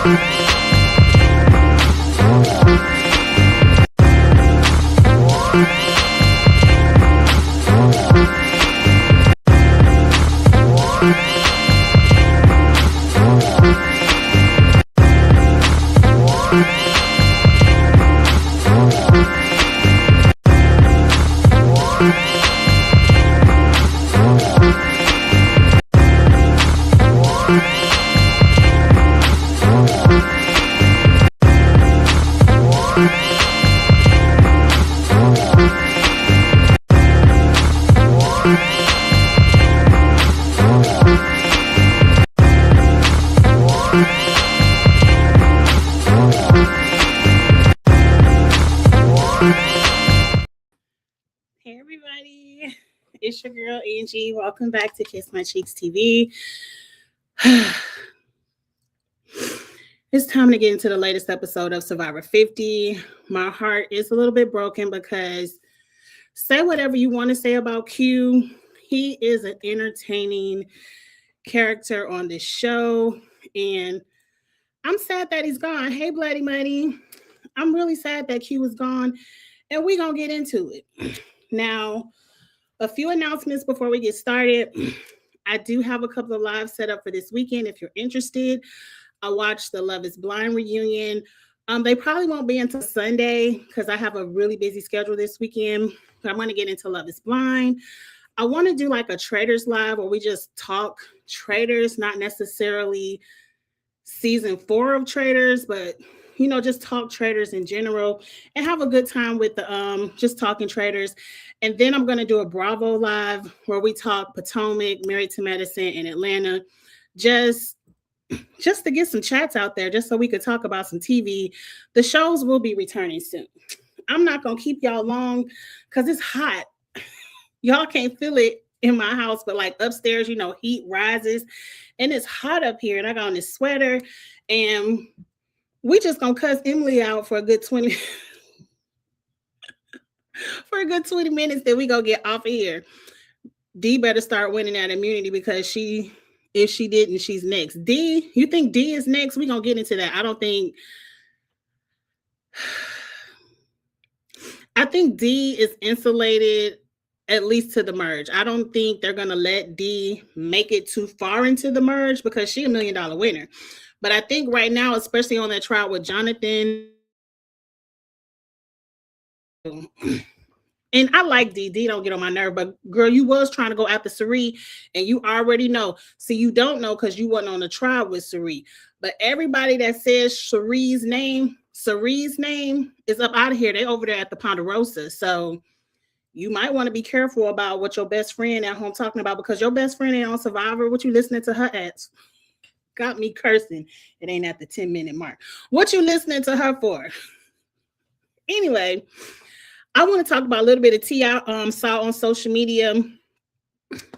Hey everybody, it's your girl Angie. Welcome back to Kiss My Cheeks TV. It's time to get into the latest episode of Survivor 50. My heart is a little bit broken because say whatever you want to say about Q. He is an entertaining character on this show, and I'm sad that he's gone. Hey, Bloody Money. I'm really sad that Q is gone, and we're going to get into it. Now, a few announcements before we get started. I do have a couple of lives set up for this weekend if you're interested. I watched the Love is Blind reunion. They probably won't be until Sunday because I have a really busy schedule this weekend. But I'm going to get into Love is Blind. I want to do like a Traders Live where we just talk Traders, not necessarily season 4 of Traders, but just talk Traders in general and have a good time with the just talking Traders. And then I'm going to do a Bravo Live where we talk Potomac, Married to Medicine, and Atlanta, just to get some chats out there, just so we could talk about some TV. The shows will be returning soon. I'm not going to keep y'all long because it's hot. Y'all can't feel it in my house, but like upstairs, heat rises and it's hot up here. And I got on this sweater and we just gonna cuss Emily out for a good 20 minutes. Then we gonna get off of here. D better start winning that immunity because if she didn't, she's next. D, you think D is next? We gonna get into that. I think D is insulated at least to the merge. I don't think they're gonna let D make it too far into the merge because she $1 million winner. But I think right now, especially on that trial with Jonathan, and I like D. D don't get on my nerve, but girl, you was trying to go after Cirie, and you already know. See, you don't know because you wasn't on the trial with Cirie. But everybody that says Cirie's name is up out of here. They over there at the Ponderosa. So you might want to be careful about what your best friend at home talking about because your best friend ain't on Survivor. What you listening to her at? Got me cursing. It ain't at the 10-minute mark. What you listening to her for? Anyway, I want to talk about a little bit of tea I saw on social media.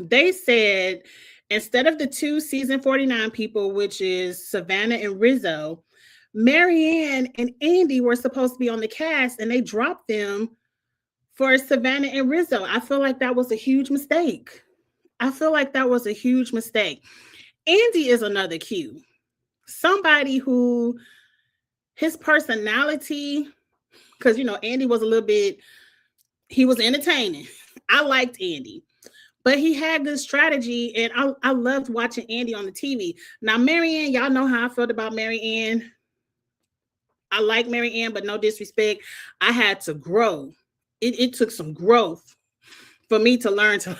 They said instead of the 2 season 49 people, which is Savannah and Rizzo, Marianne and Andy were supposed to be on the cast and they dropped them for Savannah and Rizzo. I feel like that was a huge mistake. Andy is another Q. Somebody who his personality, because Andy was he was entertaining. I liked Andy, but he had good strategy, and I loved watching Andy on the TV. Now, Marianne, y'all know how I felt about Marianne. I like Marianne, but no disrespect. I had to grow. It took some growth for me to learn to,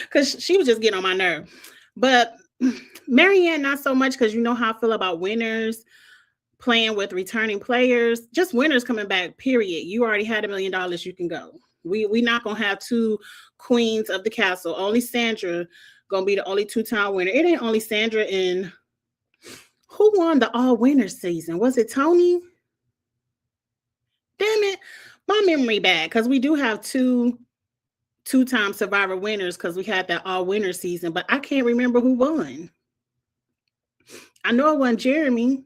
because she was just getting on my nerve. But Marianne, not so much, because you know how I feel about winners playing with returning players. Just winners coming back, period. You already had $1 million. You can go. We not going to have 2 queens of the castle. Only Sandra going to be the only 2-time winner. It ain't only Sandra. And who won the all-winners season? Was it Tony? Damn it. My memory bad, because we do have 2-time Survivor winners because we had that all-winner season, but I can't remember who won. I know it wasn't Jeremy.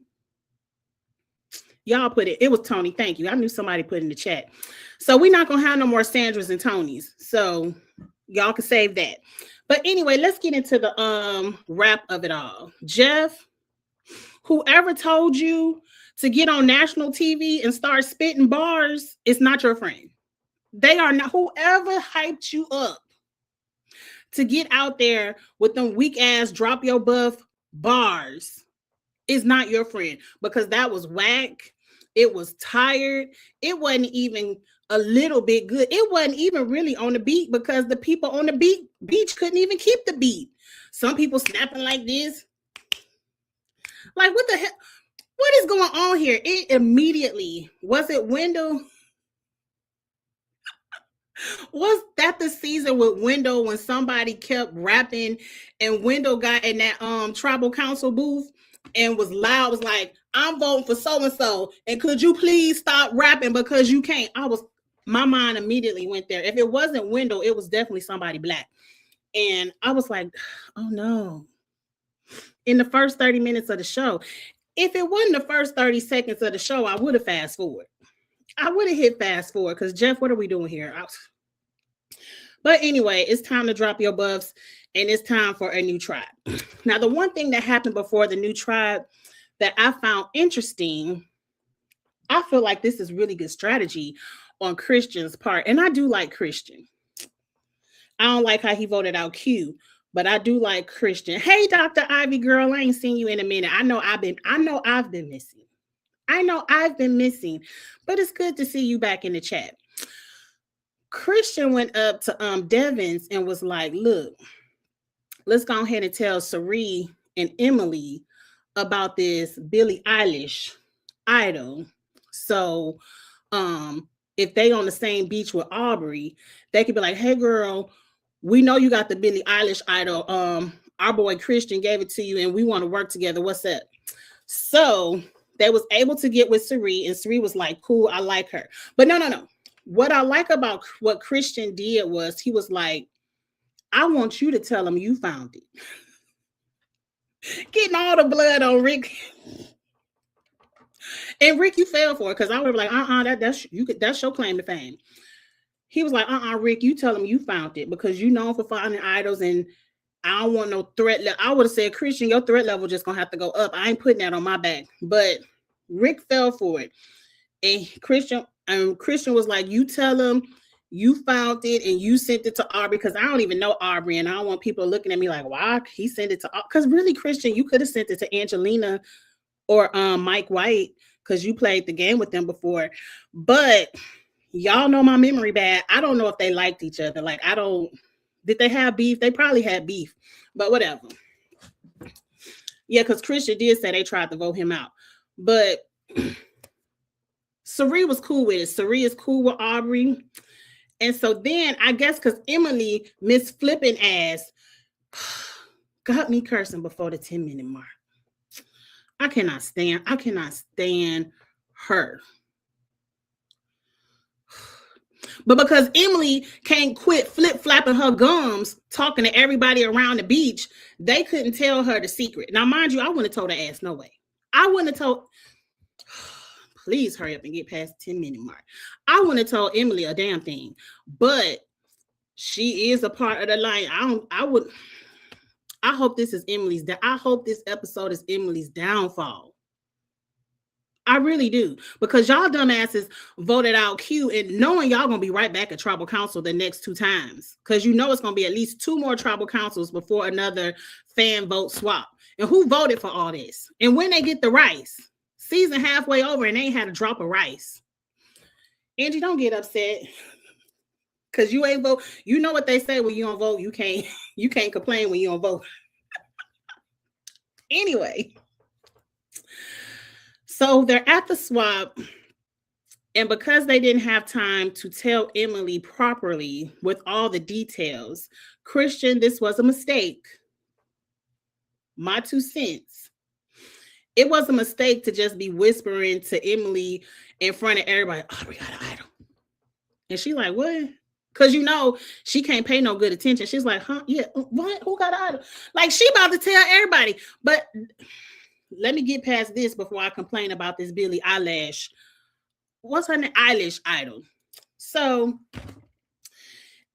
Y'all put it. It was Tony. Thank you. I knew somebody put in the chat. So we're not going to have no more Sandras and Tonys. So y'all can save that. But anyway, let's get into the wrap of it all. Jeff, Whoever told you to get on national TV and start spitting bars is not your friend. They are not. Whoever hyped you up to get out there with them weak ass drop your buff bars is not your friend, because that was whack. It was tired. It wasn't even a little bit good. It wasn't even really on the beat, because the people on the beach couldn't even keep the beat. Some people snapping like this. Like, what the hell? What is going on here? It immediately, was it Wendell? Was that the season with Wendell when somebody kept rapping and Wendell got in that tribal council booth and was loud, was like, I'm voting for so-and-so, and could you please stop rapping because you can't? My mind immediately went there. If it wasn't Wendell, it was definitely somebody black. And I was like, oh no. In the first 30 minutes of the show, if it wasn't the first 30 seconds of the show, I would have fast forward. I would have hit fast forward, because Jeff, what are we doing here? But anyway, it's time to drop your buffs, and it's time for a new tribe. Now, the one thing that happened before the new tribe that I found interesting, I feel like this is really good strategy on Christian's part. And I do like Christian. I don't like how he voted out Q, but I do like Christian. Hey, Dr. Ivy girl, I ain't seen you in a minute. I know I've been missing. But it's good to see you back in the chat. Christian went up to Devins and was like, look, let's go ahead and tell Sari and Emily about this Billie Eilish idol. So if they on the same beach with Aubrey, they could be like, hey girl, we know you got the Billie Eilish idol. Our boy Christian gave it to you and we want to work together. What's up? So they was able to get with Sari, and Sari was like, cool, I like her. But no. What I like about what Christian did was he was like, I want you to tell him you found it. Getting all the blood on Rick. And Rick, you fell for it, because I would be like, that's your claim to fame. He was like, Rick, you tell him you found it, because you known for finding idols, and I don't want no threat. I would have said, Christian, your threat level just gonna have to go up. I ain't putting that on my back. But Rick fell for it. And Christian was like, you tell him you found it and you sent it to Aubrey, because I don't even know Aubrey, and I don't want people looking at me like, why he sent it to Aubrey? Because really, Christian, you could have sent it to Angelina or Mike White, because you played the game with them before. But y'all know my memory bad. I don't know if they liked each other. Like, did they have beef? They probably had beef, but whatever. Yeah, because Christian did say they tried to vote him out. But Sari was cool with it. Sari is cool with Aubrey. And so then I guess because Emily, Miss Flippin' ass, got me cursing before the 10-minute mark. I cannot stand her. But because Emily can't quit flip-flapping her gums, talking to everybody around the beach, they couldn't tell her the secret. Now, mind you, I wouldn't have told her ass no way. I wouldn't have told... Please hurry up and get past the 10-minute mark. I wouldn't have told Emily a damn thing. But she is a part of the line. I hope this is I hope this episode is Emily's downfall. I really do, because y'all dumbasses voted out Q, and knowing y'all gonna be right back at tribal council the next 2 times, because you know it's gonna be at least 2 more tribal councils before another fan vote swap. And who voted for all this? And when they get the rice, season halfway over and they ain't had a drop of rice. Angie, don't get upset, because you ain't vote. You know what they say when you don't vote, you can't complain when you don't vote. Anyway. So they're at the swap, and because they didn't have time to tell Emily properly with all the details, Christian, this was a mistake. My 2 cents. It was a mistake to just be whispering to Emily in front of everybody, oh, we got an idol. And she like, what? Because you know, she can't pay no good attention. She's like, huh? Yeah, what? Who got an idol? Like, she about to tell everybody. But let me get past this before I complain about this Billie Eilish. What's her name? Eilish idol. So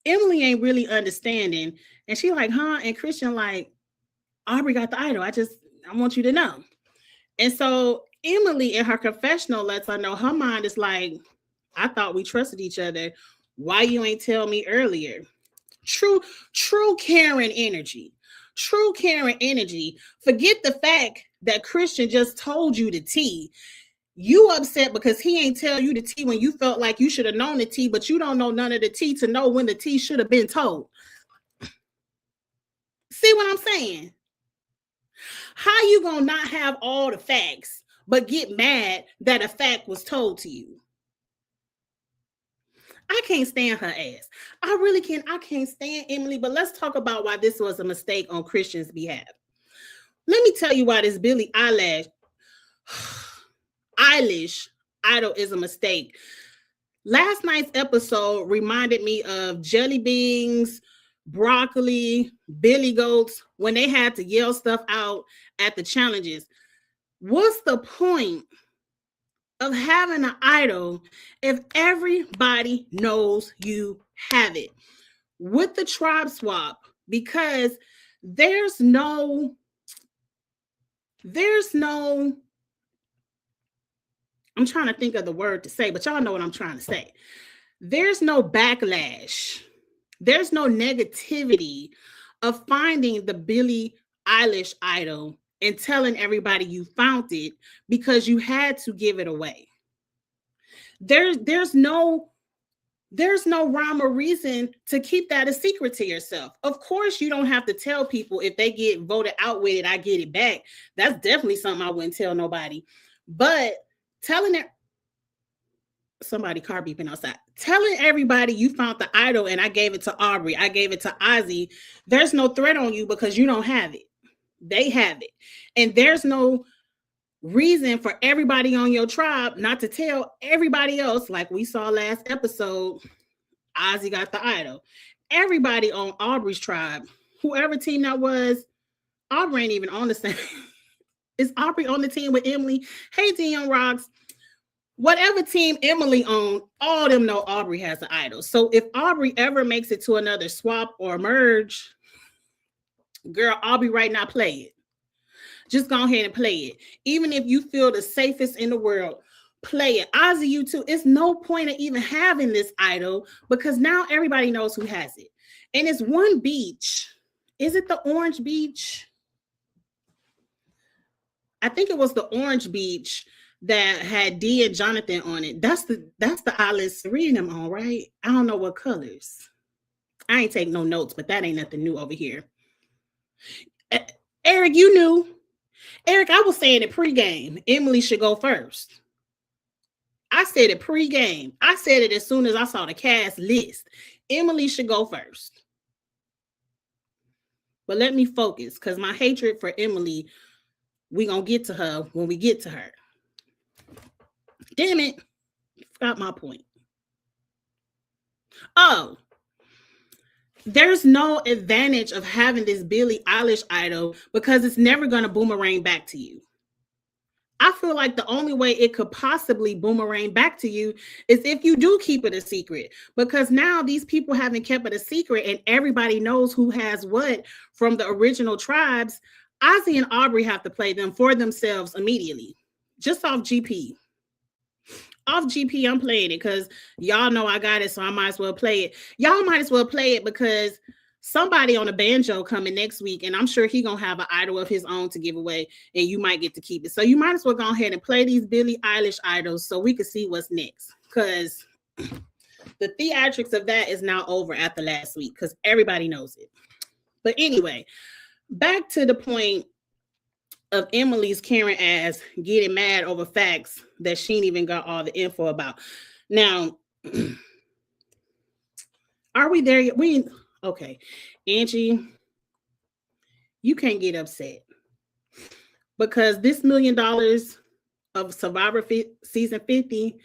Emily ain't really understanding. And she like, huh? And Christian like, Aubrey got the idol. I want you to know. And so Emily in her confessional lets her know her mind is like, I thought we trusted each other. Why you ain't tell me earlier? True Karen energy. True Karen energy. Forget the fact that Christian just told you the tea. You upset because he ain't tell you the tea when you felt like you should have known the tea, but you don't know none of the tea to know when the tea should have been told. See what I'm saying? How you gonna not have all the facts but get mad that a fact was told to you? I can't stand her ass. I really can't. I can't stand Emily, but let's talk about why this was a mistake on Christian's behalf. Let me tell you why this Billie Eilish idol is a mistake. Last night's episode reminded me of jelly beans, broccoli, billy goats when they had to yell stuff out at the challenges. What's the point of having an idol if everybody knows you have it? With the tribe swap, because there's no I'm trying to think of the word to say, but y'all know what I'm trying to say. There's no backlash. There's no negativity of finding the Billie Eilish idol and telling everybody you found it because you had to give it away. There's no rhyme or reason to keep that a secret to yourself. Of course, you don't have to tell people if they get voted out with it, I get it back. That's definitely something I wouldn't tell nobody. But telling it, somebody car beeping outside, telling everybody you found the idol and I gave it to Aubrey, I gave it to Ozzy, there's no threat on you because you don't have it. They have it. And there's no reason for everybody on your tribe not to tell everybody else, like we saw last episode, Ozzy got the idol. Everybody on Aubrey's tribe, whoever team that was, Aubrey ain't even on the same. Is Aubrey on the team with Emily? Hey, Dion Rocks. Whatever team Emily on, all them know Aubrey has an idol. So if Aubrey ever makes it to another swap or merge, girl, Aubrey right now, play it. Just go ahead and play it. Even if you feel the safest in the world, play it. Ozzy, you too. It's no point of even having this idol because now everybody knows who has it. And it's one beach. Is it the Orange Beach? I think it was the Orange Beach that had D and Jonathan on it. That's the island Serena them on, right? I don't know what colors. I ain't take no notes, but that ain't nothing new over here. Eric, you knew. Eric, I was saying it pregame. Emily should go first. I said it pregame. I said it as soon as I saw the cast list. Emily should go first. But let me focus because my hatred for Emily, we gonna get to her when we get to her. Damn it. Forgot my point. Oh, there's no advantage of having this Billie Eilish idol because it's never going to boomerang back to you. I feel like the only way it could possibly boomerang back to you is if you do keep it a secret, because now these people haven't kept it a secret and everybody knows who has what from the original tribes. Ozzy and Aubrey have to play them for themselves immediately, just off GP. Off GP, I'm playing it because y'all know I got it, so I might as well play it. Y'all might as well play it because somebody on a banjo coming next week, and I'm sure he gonna have an idol of his own to give away, and you might get to keep it. So you might as well go ahead and play these Billie Eilish idols so we can see what's next. Because the theatrics of that is now over after last week because everybody knows it. But anyway, back to the point of Emily's Karen ass getting mad over facts that she ain't even got all the info about. Now, are we there yet? Okay, Angie, you can't get upset because this $1 million of Survivor season 50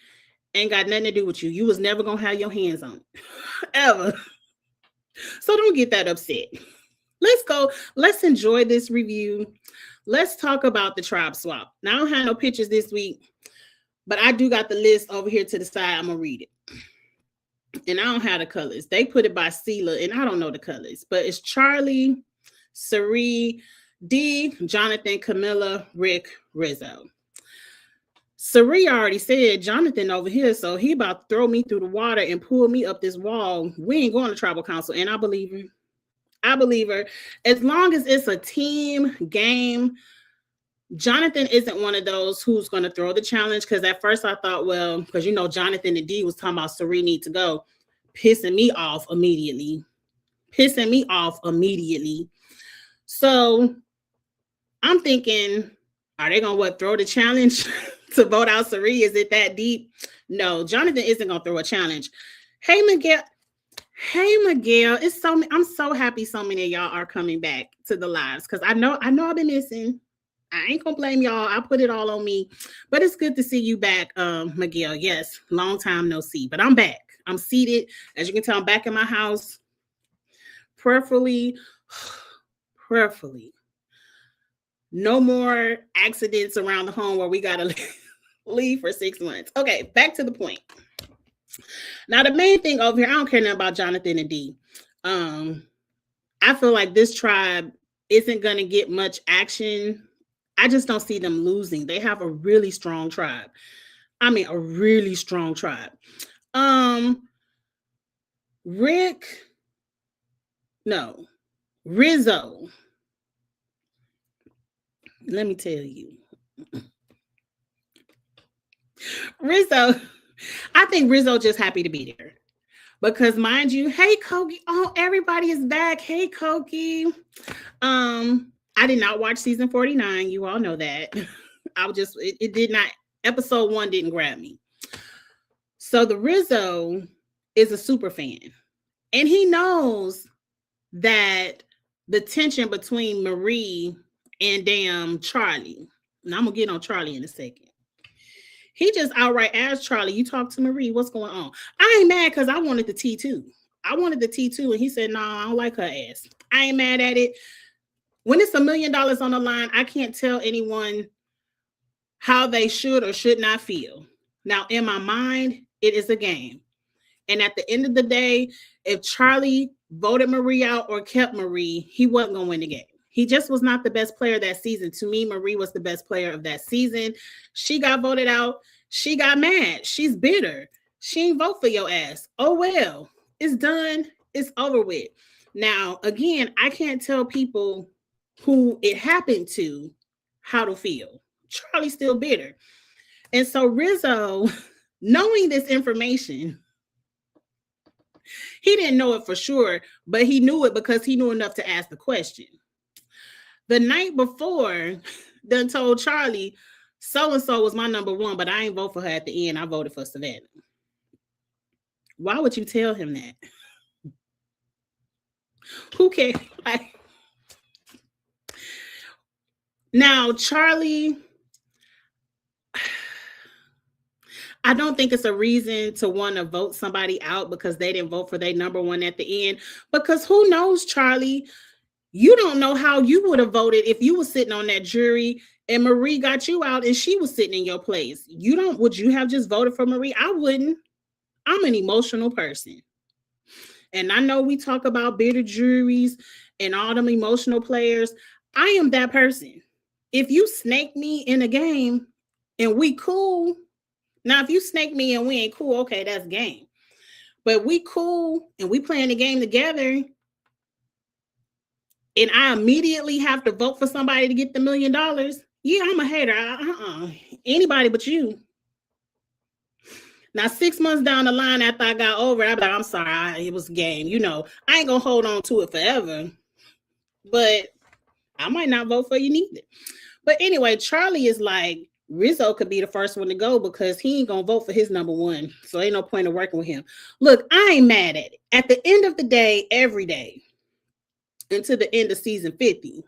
ain't got nothing to do with you. You was never gonna have your hands on it, ever. So don't get that upset. Let's go. Let's enjoy this review. Let's talk about the tribe swap. Now, I don't have no pictures this week, but I do got the list over here to the side. I'm going to read it. And I don't have the colors. They put it by Sela, and I don't know the colors, but it's Charlie, Sari, D, Jonathan, Camilla, Rick, Rizzo. Sari already said Jonathan over here, so he about to throw me through the water and pull me up this wall. We ain't going to tribal council, and I believe her. I believe her. As long as it's a team game, Jonathan isn't one of those who's going to throw the challenge, because at first I thought, well, because Jonathan and D was talking about Sari need to go, pissing me off immediately. So I'm thinking, are they going to throw the challenge to vote out Sari? Is it that deep? No, Jonathan isn't going to throw a challenge. Hey, Miguel. I'm so happy so many of y'all are coming back to the lives, because I know I've been missing. I ain't gonna blame y'all. I put it all on me, but it's good to see you back, Miguel. Yes, long time no see, but I'm back. I'm seated. As you can tell, I'm back in my house. Prayerfully. No more accidents around the home where we gotta leave for 6 months. Okay, back to the point. Now, the main thing over here, I don't care nothing about Jonathan and D. I feel like this tribe isn't going to get much action. I just don't see them losing. They have a really strong tribe. I mean, a really strong tribe. Rizzo. Let me tell you. Rizzo, I think Rizzo just happy to be there. Because mind you, hey Koki, oh, everybody is back. Hey Koki. I did not watch season 49. You all know that. It did not, episode 1 didn't grab me. So the Rizzo is a super fan. And he knows that the tension between Marie and damn Charlie. And I'm going to get on Charlie in a second. He just outright asked Charlie, you talk to Marie, what's going on? I ain't mad because I wanted the T2. And he said, no, I don't like her ass. I ain't mad at it. When it's $1 million on the line, I can't tell anyone how they should or should not feel. Now, in my mind, it is a game. And at the end of the day, if Charlie voted Marie out or kept Marie, he wasn't going to win the game. He just was not the best player that season. To me, Marie was the best player of that season. She got voted out. She got mad. She's bitter. She ain't vote for your ass. Oh, well, it's done. It's over with. Now, again, I can't tell people who it happened to how to feel. Charlie's still bitter. And so Rizzo, knowing this information, he didn't know it for sure, but he knew it because he knew enough to ask the question. The night before, done told Charlie, so-and-so was my number 1, but I ain't vote for her at the end. I voted for Savannah. Why would you tell him that? Who cares? Now, Charlie, I don't think it's a reason to want to vote somebody out because they didn't vote for their number 1 at the end. Because who knows, Charlie? You don't know how you would have voted if you were sitting on that jury and Marie got you out and she was sitting in your place. Would you have just voted for Marie? I wouldn't. I'm an emotional person. And I know we talk about bitter juries and all them emotional players. I am that person. If you snake me in a game and we cool, now if you snake me and we ain't cool, okay, that's game. But we cool and we playing the game together, and I immediately have to vote for somebody to get the $1 million, yeah, I'm a hater. Anybody but you. Now, 6 months down the line after I got over it, I'd be like, I'm sorry, it was a game. I ain't going to hold on to it forever. But I might not vote for you neither. But anyway, Charlie is like, Rizzo could be the first one to go because he ain't going to vote for his number 1. So ain't no point in working with him. Look, I ain't mad at it. At the end of the day, every day, until the end of season 50,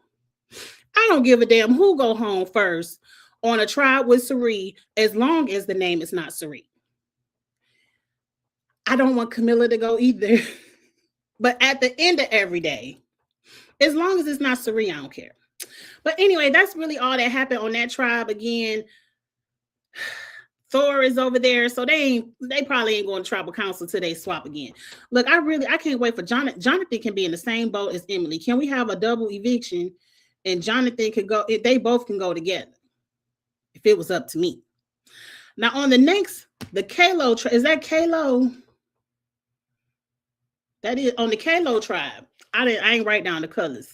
I don't give a damn who go home first on a tribe with Sari, as long as the name is not Sari. I don't want Camilla to go either. But at the end of every day, as long as it's not Sari, I don't care. But anyway, that's really all that happened on that tribe. Again, Thor is over there, so they probably ain't going to tribal council till they swap again. Look, I can't wait for Jonathan. Jonathan can be in the same boat as Emily. Can we have a double eviction and Jonathan could go. They both can go together if it was up to me. Now on the next, the Kalo is that Kalo? That is on the Kalo tribe. I ain't write down the colors.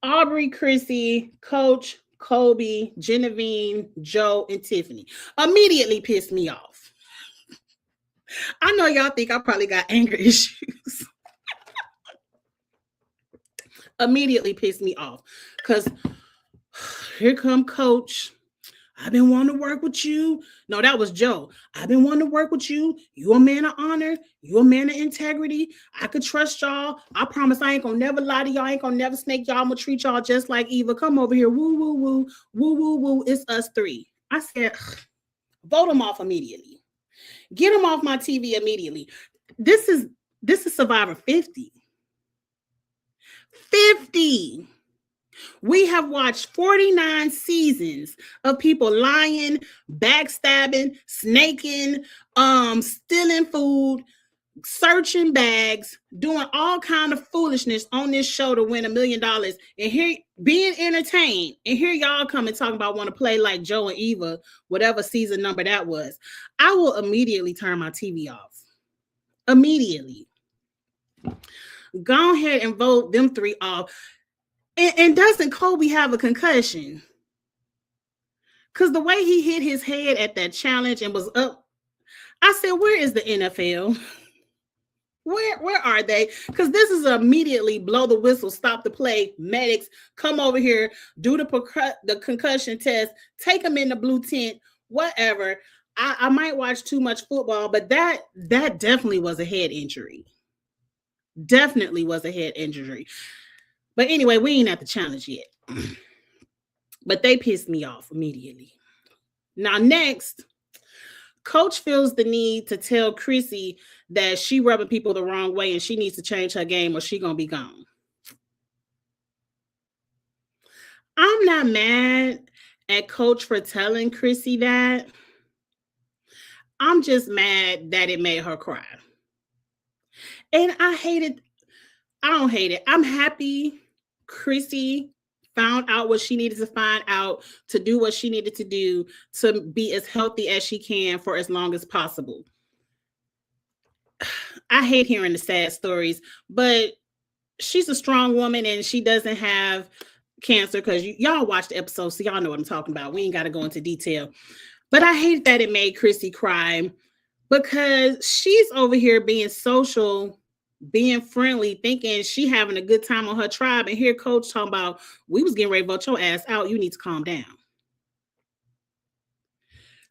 Aubrey, Chrissy, Coach, Kobe, Genevieve, Joe, and Tiffany immediately pissed me off. I know y'all think I probably got anger issues. Immediately pissed me off because here come Coach. I've been wanting to work with you. No, that was Joe. I've been wanting to work with you. You a man of honor. You a man of integrity. I could trust y'all. I promise I ain't gonna never lie to y'all. I ain't gonna never snake y'all. I'm gonna treat y'all just like Eva. Come over here. Woo, woo, woo. Woo, woo, woo. It's us three. I said, vote them off immediately. Get them off my TV immediately. This is Survivor 50. 50. We have watched 49 seasons of people lying, backstabbing, snaking, stealing food, searching bags, doing all kind of foolishness on this show to win $1 million. And here being entertained. And here y'all come and talk about want to play like Joe and Eva, whatever season number that was. I will immediately turn my TV off. Immediately. Go ahead and vote them three off. And doesn't Kobe have a concussion? Because the way he hit his head at that challenge and was up, I said, where is the NFL? Where are they? Because this is immediately blow the whistle, stop the play, medics, come over here, do the concussion test, take them in the blue tent, whatever. I might watch too much football, but that definitely was a head injury. Definitely was a head injury. But anyway, we ain't at the challenge yet. But they pissed me off immediately. Now, next, Coach feels the need to tell Chrissy that she rubbing people the wrong way and she needs to change her game or she gonna be gone. I'm not mad at Coach for telling Chrissy that. I'm just mad that it made her cry. And I hate it. I don't hate it. I'm happy Chrissy found out what she needed to find out to do what she needed to do to be as healthy as she can for as long as possible. I hate hearing the sad stories, but she's a strong woman and she doesn't have cancer because y'all watched the episode, so y'all know what I'm talking about. We ain't got to go into detail. But I hate that it made Chrissy cry because she's over here being social, being friendly, thinking she having a good time on her tribe, and here Coach talking about, we was getting ready to vote your ass out. You need to calm down.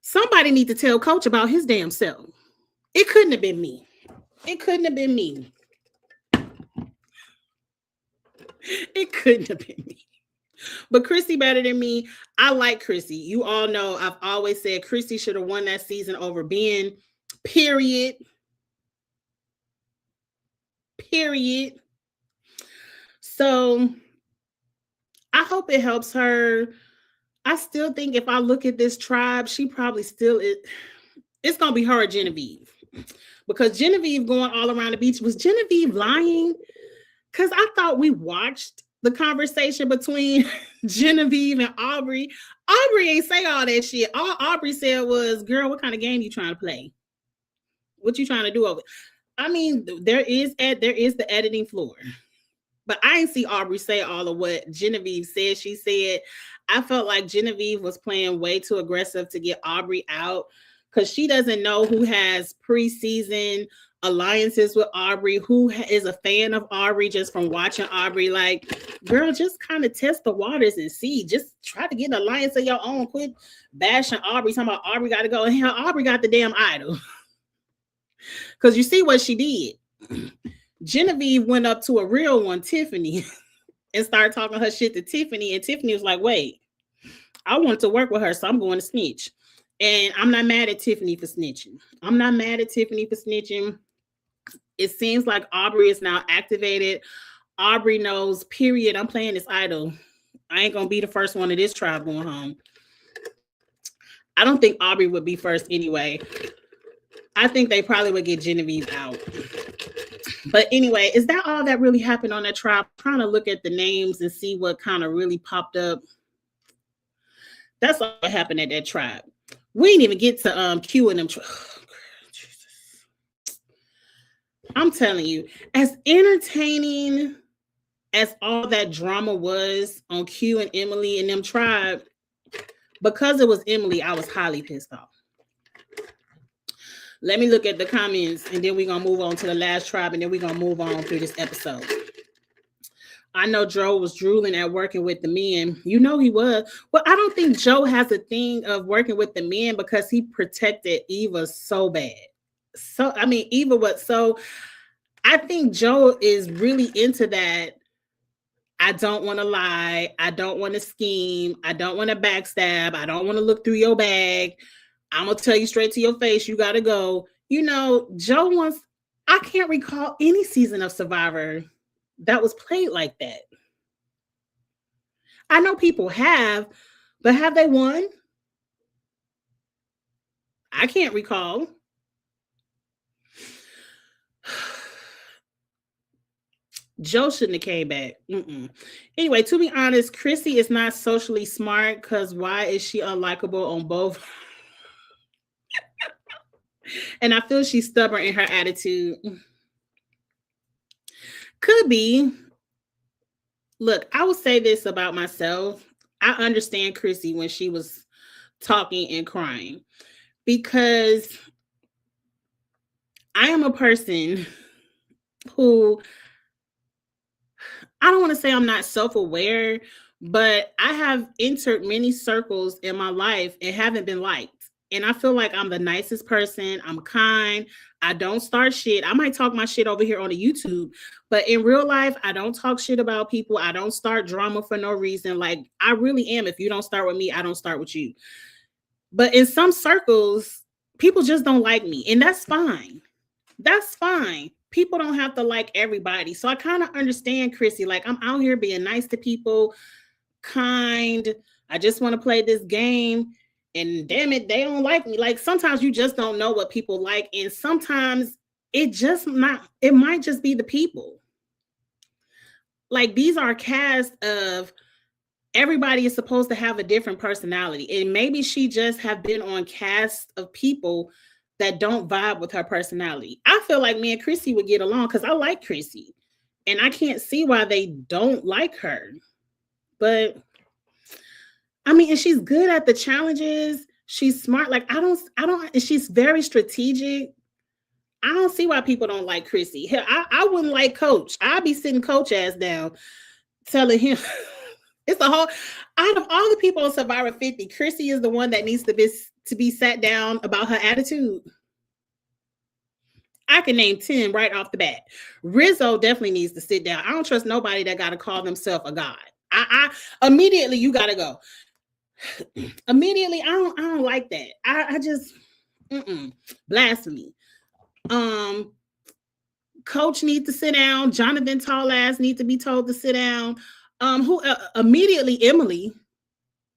Somebody need to tell Coach about his damn self. It couldn't have been me. It couldn't have been me. It couldn't have been me. But Chrissy better than me. I like Chrissy. You all know I've always said Chrissy should have won that season over Ben. Period. So I hope it helps her. I still think if I look at this tribe, she probably still is. It's going to be her or Genevieve. Because Genevieve going all around the beach. Was Genevieve lying? Because I thought we watched the conversation between Genevieve and Aubrey. Aubrey ain't say all that shit. All Aubrey said was, girl, what kind of game you trying to play? What you trying to do over? I mean, there is the editing floor. But I ain't see Aubrey say all of what Genevieve said. She said, I felt like Genevieve was playing way too aggressive to get Aubrey out because she doesn't know who has preseason alliances with Aubrey, who is a fan of Aubrey just from watching Aubrey. Like, girl, just kind of test the waters and see. Just try to get an alliance of your own. Quit bashing Aubrey, talking about Aubrey got to go. And hell, Aubrey got the damn idol. Because you see what she did. Genevieve went up to a real one, Tiffany, and started talking her shit to Tiffany. And Tiffany was like, wait, I wanted to work with her, so I'm going to snitch. And I'm not mad at Tiffany for snitching. It seems like Aubrey is now activated. Aubrey knows, period, I'm playing this idol. I ain't going to be the first one of this tribe going home. I don't think Aubrey would be first anyway. I think they probably would get Genevieve out. But anyway, is that all that really happened on that tribe? I'm trying to look at the names and see what kind of really popped up. That's all that happened at that tribe. We didn't even get to Q and them. I'm telling you, as entertaining as all that drama was on Q and Emily and them tribe, because it was Emily, I was highly pissed off. Let me look at the comments and then we're going to move on to the last tribe and then we're going to move on through this episode. I know Joe was drooling at working with the men. You know he was. Well, I don't think Joe has a thing of working with the men because he protected Eva so bad. So, I mean, Eva was so... I think Joe is really into that. I don't want to lie. I don't want to scheme. I don't want to backstab. I don't want to look through your bag. I'm going to tell you straight to your face, you got to go. You know, Joe wants... I can't recall any season of Survivor that was played like that. I know people have, but have they won? I can't recall. Joe shouldn't have came back. Anyway, to be honest, Chrissy is not socially smart because why is she unlikable on both? And I feel she's stubborn in her attitude. Could be. Look, I will say this about myself. I understand Chrissy when she was talking and crying because I am a person who... I don't want to say I'm not self-aware, but I have entered many circles in my life and haven't been liked. And I feel like I'm the nicest person. I'm kind. I don't start shit. I might talk my shit over here on the YouTube, but in real life, I don't talk shit about people. I don't start drama for no reason. Like, I really am. If you don't start with me, I don't start with you. But in some circles, people just don't like me. And that's fine. That's fine. People don't have to like everybody. So I kind of understand Chrissy. Like, I'm out here being nice to people, kind. I just want to play this game. And damn it, they don't like me. Like, sometimes you just don't know what people like. And sometimes it might just be the people. Like, these are cast of... everybody is supposed to have a different personality. And maybe she just have been on cast of people that don't vibe with her personality. I feel like me and Chrissy would get along because I like Chrissy. And I can't see why they don't like her. But I mean, and she's good at the challenges. She's smart. Like, and she's very strategic. I don't see why people don't like Chrissy. Hell, I wouldn't like Coach. I'd be sitting Coach ass down telling him... It's the whole... out of all the people on Survivor 50, Chrissy is the one that needs to be sat down about her attitude. I can name 10 right off the bat. Rizzo definitely needs to sit down. I don't trust nobody that got to call themselves a god. I immediately, you got to go. Immediately, I don't like that. I just blasphemy. Coach needs to sit down. Jonathan tall ass needs to be told to sit down. Immediately Emily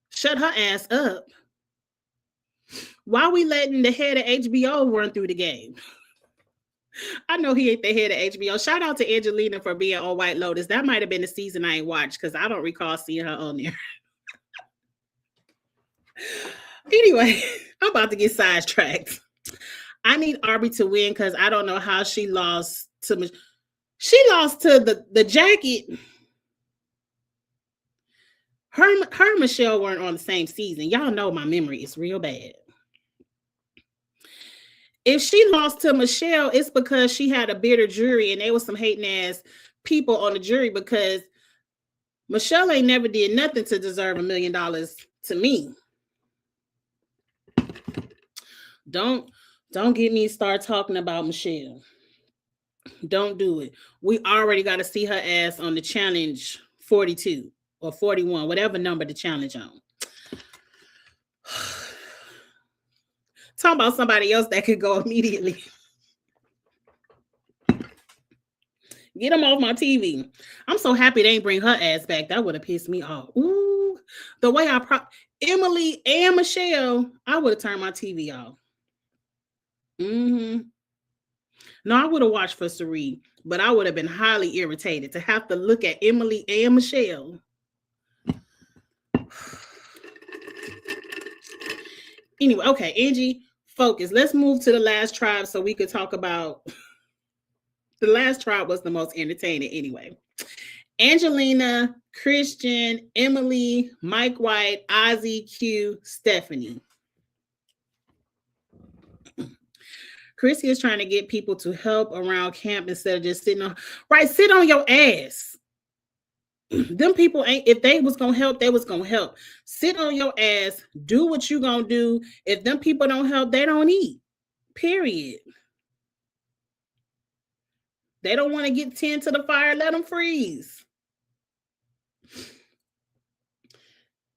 shut her ass up. Why are we letting the head of HBO run through the game? I know he ain't the head of HBO. Shout out to Angelina for being on White Lotus. That might have been the season I ain't watched because I don't recall seeing her on there. Anyway, I'm about to get sidetracked. I need Arby to win because I don't know how she lost to... She lost to the jacket. Her and Michelle weren't on the same season. Y'all know my memory is real bad. If she lost to Michelle, it's because she had a bitter jury and there was some hating ass people on the jury because Michelle ain't never did nothing to deserve $1 million to me. Don't get me start talking about Michelle. Don't do it. We already got to see her ass on the challenge 42 or 41, whatever number the challenge on. Talking about somebody else that could go immediately. Get them off my TV. I'm so happy they ain't bring her ass back. That would have pissed me off. Ooh, the way Emily and Michelle, I would have turned my TV off. No, I would have watched for Sari, but I would have been highly irritated to have to look at Emily and Michelle. Anyway, okay, Angie, focus. Let's move to the last tribe so we could talk about the last tribe was the most entertaining anyway. Angelina, Christian, Emily, Mike White, Ozzy, Q, Stephanie. Chrissy is trying to get people to help around camp instead of just sitting on. Right, sit on your ass. Them people ain't, if they was gonna help, they was gonna help. Sit on your ass, do what you gonna do. If them people don't help, they don't eat. Period. They don't want to get 10 to the fire, let them freeze.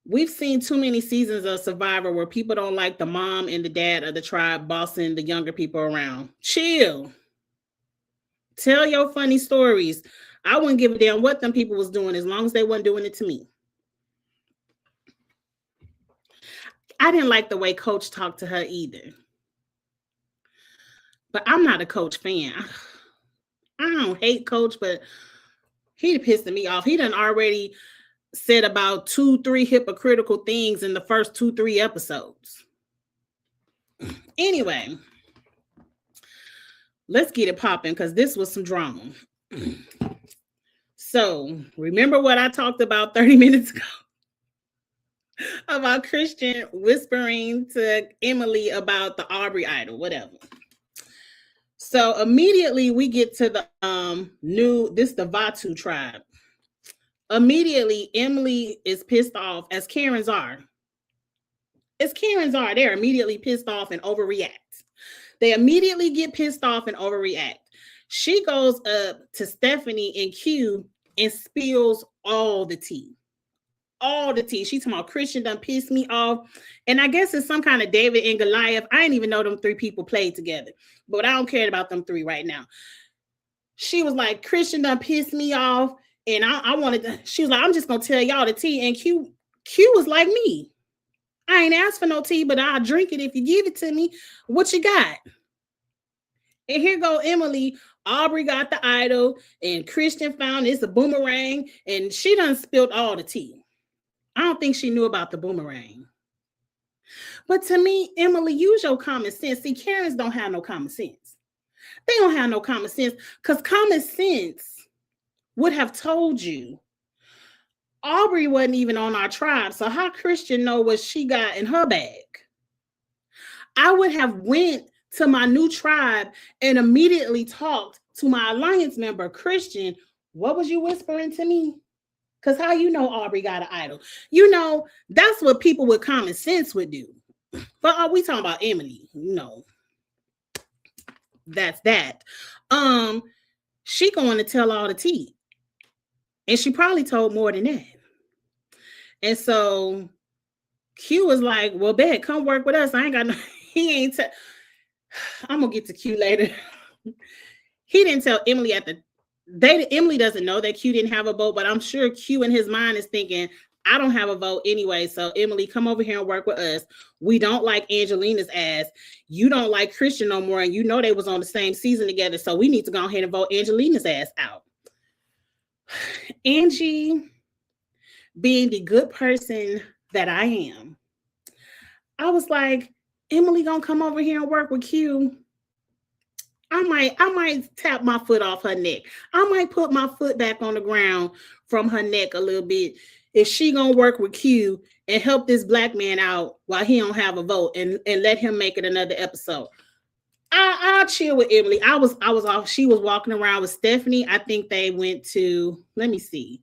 We've seen too many seasons of Survivor where people don't like the mom and the dad of the tribe bossing the younger people around. Chill. Tell your funny stories. I wouldn't give a damn what them people was doing as long as they weren't doing it to me. I didn't like the way Coach talked to her either. But I'm not a Coach fan. I don't hate Coach, but he pissed me off. He done already said about 2-3 hypocritical things in the first 2-3 episodes. Anyway, let's get it popping because this was some drama. So, remember what I talked about 30 minutes ago about Christian whispering to Emily about the Aubrey idol, whatever. So, immediately we get to the the Vatu tribe. Immediately, Emily is pissed off, as Karens are. They're immediately pissed off and overreact. They immediately get pissed off and overreact. She goes up to Stephanie and Q and spills all the tea. All the tea. She's talking about Christian done pissed me off. And I guess it's some kind of David and Goliath. I didn't even know them 3 people played together. But I don't care about them 3 right now. She was like, Christian done pissed me off. And I wanted to, she was like, I'm just going to tell y'all the tea. And Q was like me. I ain't asked for no tea, but I'll drink it if you give it to me. What you got? And here go Emily. Aubrey got the idol, and Christian found it's a boomerang, and she done spilled all the tea. I don't think she knew about the boomerang. But to me, Emily, use your common sense. See, Karens don't have no common sense. They don't have no common sense because common sense would have told you Aubrey wasn't even on our tribe. So how Christian know what she got in her bag? I would have went to my new tribe and immediately talked to my alliance member, Christian. What was you whispering to me? Because how you know Aubrey got an idol? You know, that's what people with common sense would do. But are we talking about Emily? No. That's that. She going to tell all the tea. And she probably told more than that. And so Q was like, well, bet, come work with us. I ain't got no, he ain't, I'm going to get to Q later. He didn't tell Emily Emily doesn't know that Q didn't have a vote, but I'm sure Q in his mind is thinking, I don't have a vote anyway. So Emily, come over here and work with us. We don't like Angelina's ass. You don't like Christian no more. And you know they was on the same season together. So we need to go ahead and vote Angelina's ass out. Angie, being the good person that I am, I was like, Emily gonna come over here and work with Q. I might tap my foot off her neck. I might put my foot back on the ground from her neck a little bit if she gonna work with Q and help this black man out while he don't have a vote and let him make it another episode. I'll chill with Emily. I was off. She was walking around with Stephanie. I think they went to, let me see.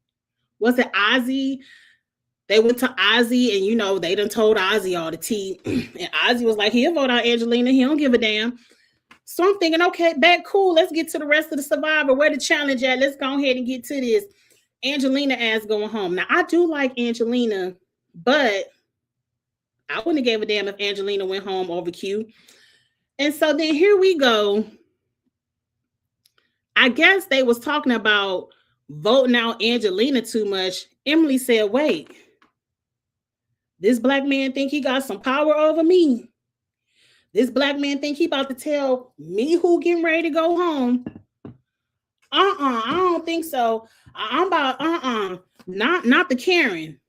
Was it Ozzy? They went to Ozzy and, you know, they done told Ozzy all the tea. And Ozzy was like, he'll vote out Angelina. He don't give a damn. So I'm thinking, okay, back cool. Let's get to the rest of the Survivor. Where the challenge at? Let's go ahead and get to this. Angelina ass going home. Now, I do like Angelina, but I wouldn't have gave a damn if Angelina went home over Q. And so then here we go. I guess they was talking about voting out Angelina too much. Emily said, wait, this black man think he got some power over me. This black man think he about to tell me who getting ready to go home. I don't think so. I'm about not the Karen.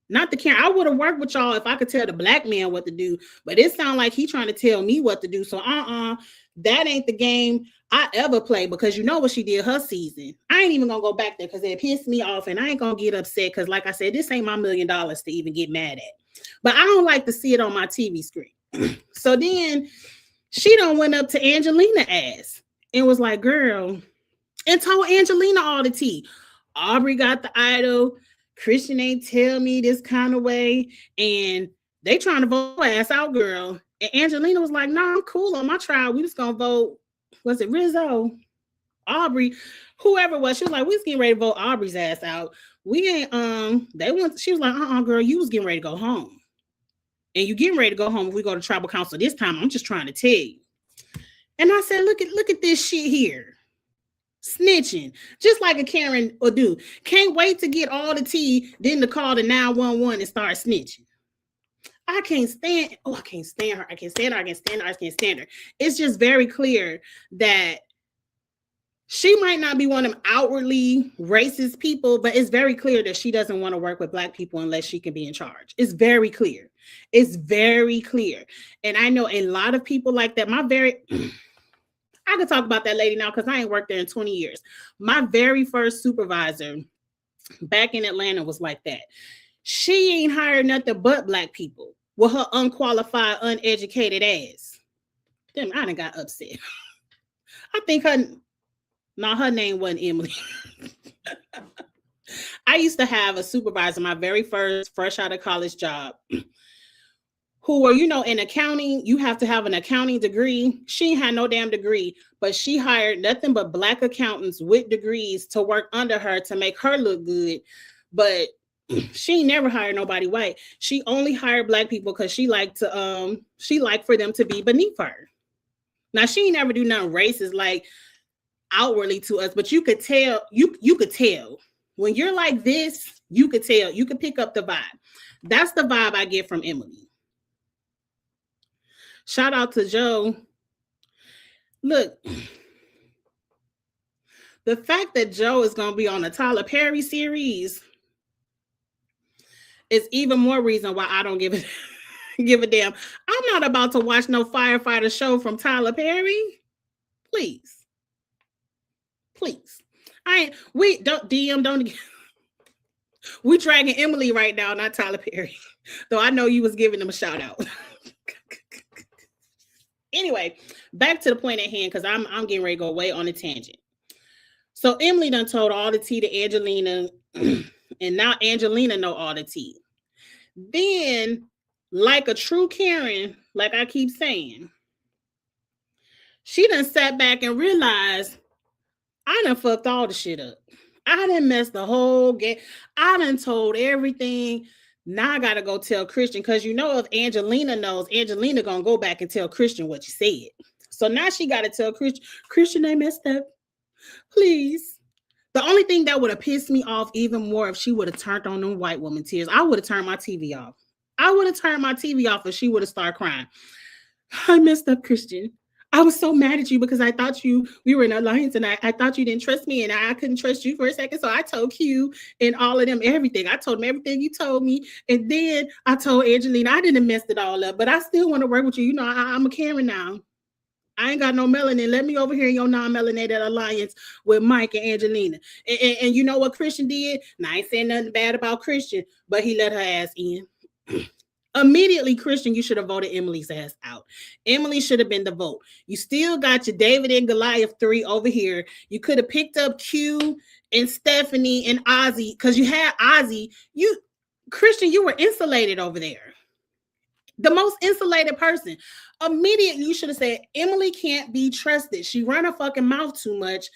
Not the Karen. I would have worked with y'all if I could tell the black man what to do, but it sounds like he trying to tell me what to do. So that ain't the game I ever play, because you know what she did her season. I ain't even gonna go back there because it pissed me off, and I ain't gonna get upset because, like I said, this ain't my $1 million to even get mad at. But I don't like to see it on my TV screen. So then she done went up to Angelina ass and was like, girl, and told Angelina all the tea. Aubrey got the idol. Christian ain't tell me this kind of way. And they trying to vote her ass out, girl. And Angelina was like, no, I'm cool on my trial. We just gonna vote. Was it Rizzo? Aubrey? Whoever it was. She was like, we was getting ready to vote Aubrey's ass out. We ain't she was like, girl, you was getting ready to go home. And you getting ready to go home if we go to tribal council this time. I'm just trying to tell you. And I said, look at this shit here. Snitching, just like a Karen or do. Can't wait to get all the tea, then to call the 911 and start snitching. I can't stand her. I can't stand her. I can't stand her. It's just very clear that she might not be one of them outwardly racist people, but it's very clear that she doesn't want to work with black people unless she can be in charge. It's very clear. It's very clear. And I know a lot of people like that. I could talk about that lady now because I ain't worked there in 20 years. My very first supervisor back in Atlanta was like that. She ain't hired nothing but black people with her unqualified, uneducated ass. Damn, I done got upset. I think her name wasn't Emily. I used to have a supervisor, my very first fresh out of college job, who were, in accounting, you have to have an accounting degree. She had no damn degree, but she hired nothing but black accountants with degrees to work under her to make her look good. But she never hired nobody white. She only hired black people because she liked for them to be beneath her. Now, she ain't never do nothing racist like outwardly to us, but you could tell, you could tell. When you're like this, you could tell, you could pick up the vibe. That's the vibe I get from Emily. Shout out to Joe. Look, the fact that Joe is going to be on the Tyler Perry series is even more reason why I don't give a damn. I'm not about to watch no firefighter show from Tyler Perry. Please. We dragging Emily right now, not Tyler Perry. Though I know you was giving them a shout out. Anyway, back to the point at hand, because I'm getting ready to go way on a tangent. So Emily done told all the tea to Angelina, and now Angelina know all the tea. Then, like a true Karen, like I keep saying, she done sat back and realized, I done fucked all the shit up. I done messed the whole game. I done told everything. Now I gotta go tell Christian, because if Angelina knows, Angelina gonna go back and tell Christian what you said. So now she gotta tell Christian, I messed up. Please. The only thing that would have pissed me off even more if she would have turned on them white woman tears. I would have turned my TV off. If she would have started crying. I messed up, Christian. I was so mad at you because I thought we were in alliance, and I thought you didn't trust me, and I couldn't trust you for a second. So I told Q and all of them everything. I told them everything you told me. And then I told Angelina I didn't mess it all up, but I still want to work with you. I'm a Karen now. I ain't got no melanin. Let me over here in your non-melanated alliance with Mike and Angelina. And you know what Christian did? Now I ain't saying nothing bad about Christian, but he let her ass in. Immediately, Christian, you should have voted Emily's ass out. Emily should have been the vote. You still got your David and Goliath 3 over here. You could have picked up Q and Stephanie and Ozzy, because you had Ozzy. Christian, you were insulated over there. The most insulated person. Immediately, you should have said, Emily can't be trusted. She run her fucking mouth too much.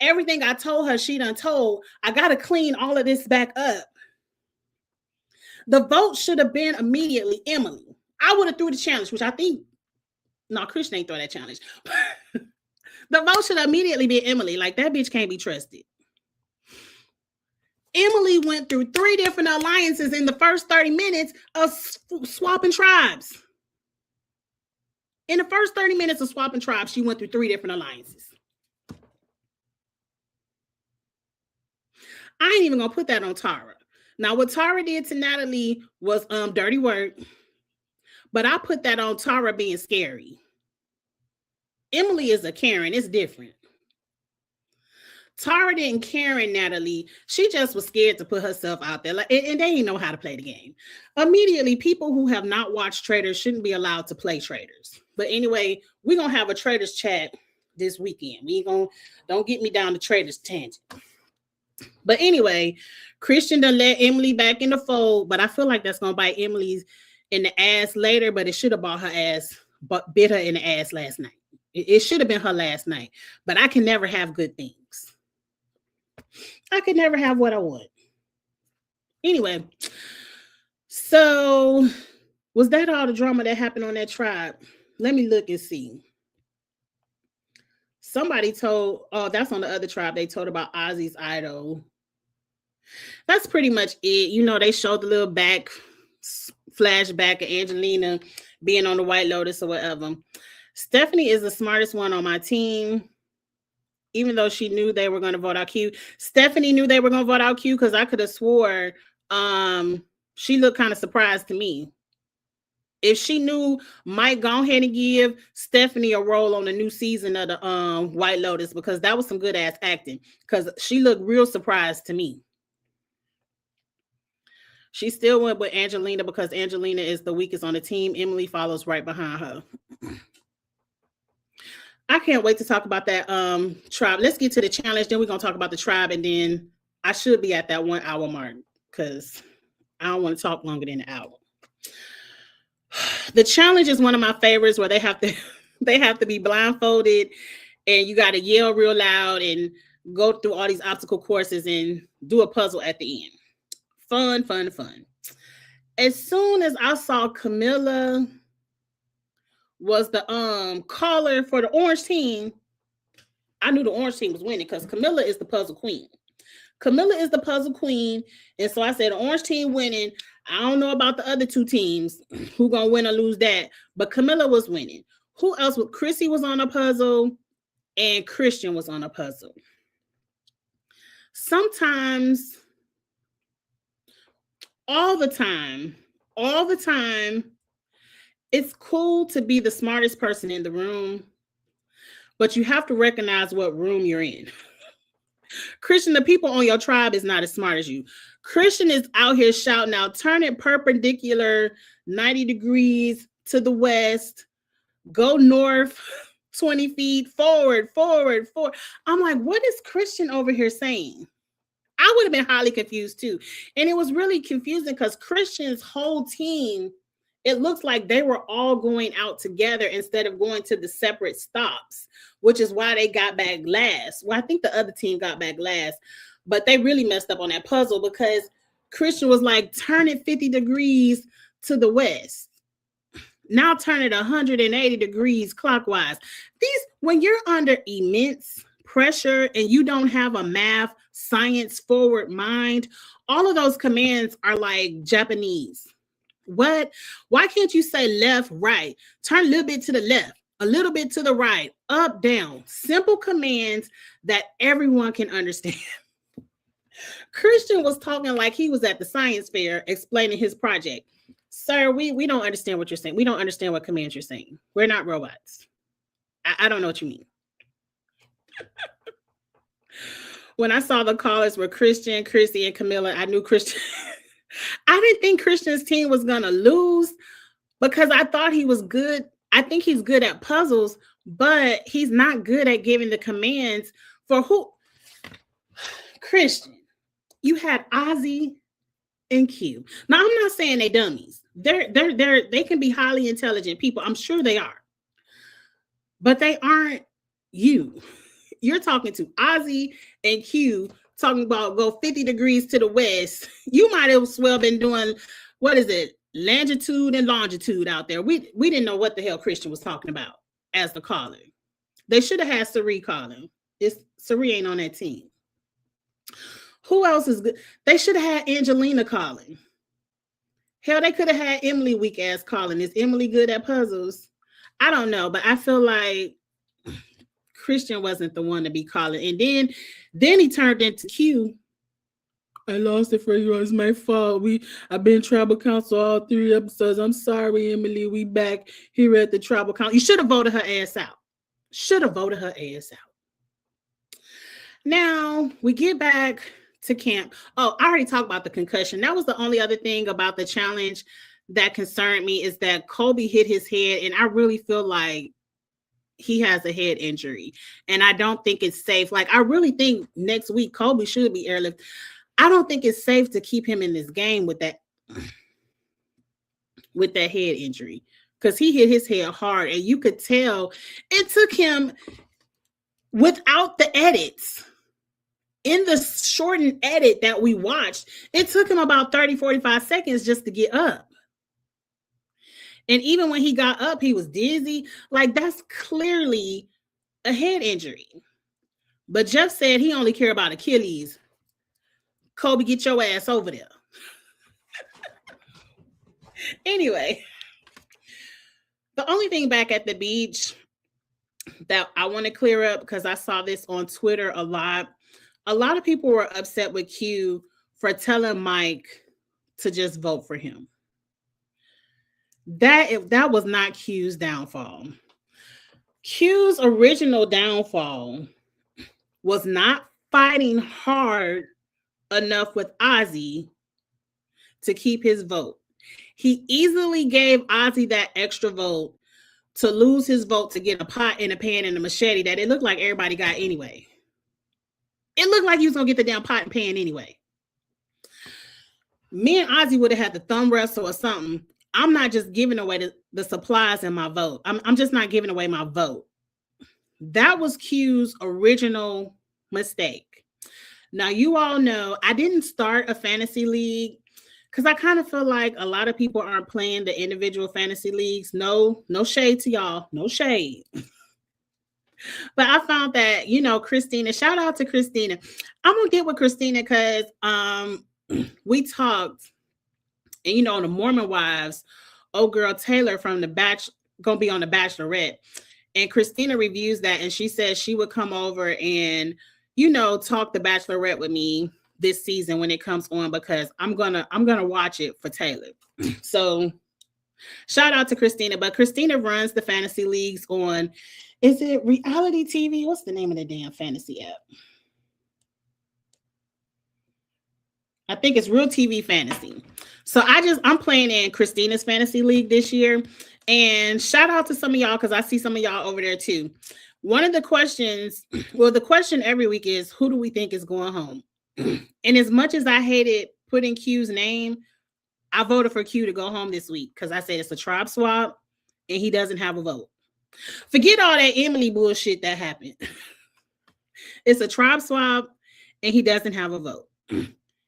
Everything I told her, she done told. I got to clean all of this back up. The vote should have been immediately Emily. I would have threw the challenge, which I think, no, Christian ain't throw that challenge. The vote should have immediately been Emily. Like, that bitch can't be trusted. Emily went through 3 different alliances in the first 30 minutes of swapping tribes. In the first 30 minutes of swapping tribes, she went through 3 different alliances. I ain't even gonna put that on Tara. Now, what Tara did to Natalie was dirty work, but I put that on Tara being scary. Emily is a Karen. It's different. Tara didn't Karen Natalie. She just was scared to put herself out there. Like, and they didn't know how to play the game. Immediately, people who have not watched Traitors shouldn't be allowed to play Traitors. But anyway, we're gonna have a Traitors chat this weekend. Don't get me down the Traitors tangent. But anyway, Christian done let Emily back in the fold, but I feel like that's gonna bite Emily's in the ass later. But it should have bought her ass, but bit her in the ass last night. It should have been her last night. But I can never have good things. I could never have what I want. Anyway, so was that all the drama that happened on that tribe? Let me look and see. Somebody told, oh, that's on the other tribe. They told about Ozzy's idol. That's pretty much it. You know, they showed the little flashback of Angelina being on the White Lotus or whatever. Stephanie is the smartest one on my team. Even though she knew they were going to vote out Q. Stephanie knew they were going to vote out Q because I could have swore she looked kind of surprised to me. If she knew Mike go ahead and give Stephanie a role on the new season of the White Lotus, because that was some good ass acting, because she looked real surprised to me. She still went with Angelina because Angelina is the weakest on the team. Emily follows right behind her. I can't wait to talk about that tribe. Let's get to the challenge. Then we're going to talk about the tribe. And then I should be at that 1 hour mark because I don't want to talk longer than an hour. The challenge is one of my favorites where they have to be blindfolded and you got to yell real loud and go through all these obstacle courses and do a puzzle at the end. Fun, fun, fun. As soon as I saw Camilla was the caller for the orange team, I knew the orange team was winning because Camilla is the puzzle queen. Camilla is the puzzle queen. And so I said, the orange team winning. I don't know about the other 2 teams who gonna win or lose that, but Camilla was winning. Who else? Chrissy was on a puzzle and Christian was on a puzzle. Sometimes, all the time, it's cool to be the smartest person in the room, but you have to recognize what room you're in. Christian, the people on your tribe is not as smart as you. Christian is out here shouting out, turn it perpendicular 90 degrees to the west, go north 20 feet, forward. I'm like, what is Christian over here saying? I would have been highly confused too. And it was really confusing because Christian's whole team, it looks like they were all going out together instead of going to the separate stops, which is why they got back last. Well, I think the other team got back last, but they really messed up on that puzzle because Christian was like, turn it 50 degrees to the west. Now turn it 180 degrees clockwise. When you're under immense pressure and you don't have a math, science forward mind, all of those commands are like Japanese. What? Why can't you say left, right? Turn a little bit to the left, a little bit to the right, up, down. Simple commands that everyone can understand. Christian was talking like he was at the science fair explaining his project. Sir, we don't understand what you're saying. We don't understand what commands you're saying. We're not robots. I don't know what you mean. When I saw the callers were Christian, Chrissy, and Camilla, I knew Christian. I didn't think Christian's team was going to lose because I thought he was good. I think he's good at puzzles, but he's not good at giving the commands for who? Christian, you had Ozzy and Q. Now, I'm not saying they dummies. They can be highly intelligent people. I'm sure they are. But they aren't you. You're talking to Ozzy and Q, talking about go 50 degrees to the west. You might have well been doing, what is it, longitude and longitude out there. We didn't know what the hell Christian was talking about as the caller. They should have had Sari calling. Sari ain't on that team. Who else is good? They should have had Angelina calling. Hell, they could have had Emily weak ass calling. Is Emily good at puzzles? I don't know, but I feel like Christian wasn't the one to be calling. And then he turned into Q. I lost it for you. It's my fault. I've been tribal council all 3 episodes. I'm sorry, Emily. We back here at the tribal council. You should have voted her ass out. Should have voted her ass out. Now we get back to camp. Oh, I already talked about the concussion. That was the only other thing about the challenge that concerned me, is that Colby hit his head, and I really feel like he has a head injury, and I don't think it's safe. Like, I really think next week Colby should be airlifted. I don't think it's safe to keep him in this game with that head injury, because he hit his head hard, and you could tell it took him, without the edits, in the shortened edit that we watched, it took him about 30-45 seconds just to get up. And even when he got up, he was dizzy. Like, that's clearly a head injury. But Jeff said he only cared about Achilles. Colby, get your ass over there. Anyway, the only thing back at the beach that I want to clear up, because I saw this on Twitter a lot of people were upset with Q for telling Mike to just vote for him. That was not Q's downfall. Q's original downfall was not fighting hard enough with Ozzy to keep his vote. He easily gave Ozzy that extra vote to lose his vote to get a pot and a pan and a machete that it looked like everybody got anyway. It looked like he was going to get the damn pot and pan anyway. Me and Ozzy would have had the thumb wrestle or something. I'm not just giving away the supplies and my vote. I'm just not giving away my vote. That was Q's original mistake. Now, you all know I didn't start a fantasy league because I kind of feel like a lot of people aren't playing the individual fantasy leagues. No shade to y'all. No shade. But I found that, Christina, shout out to Christina. I'm going to get with Christina because we talked, and, the Mormon Wives, old girl Taylor from going to be on The Bachelorette. And Christina reviews that, and she says she would come over and, talk The Bachelorette with me this season when it comes on, because I'm gonna watch it for Taylor. So shout out to Christina. But Christina runs the fantasy leagues on, is it reality TV? What's the name of the damn fantasy app? I think it's Real TV Fantasy. So I'm playing in Christina's fantasy league this year. And shout out to some of y'all, because I see some of y'all over there too. One of the questions, the question every week is, who do we think is going home? And as much as I hated putting Q's name, I voted for Q to go home this week because I said it's a tribe swap and he doesn't have a vote. Forget all that Emily bullshit that happened. It's a tribe swap and he doesn't have a vote.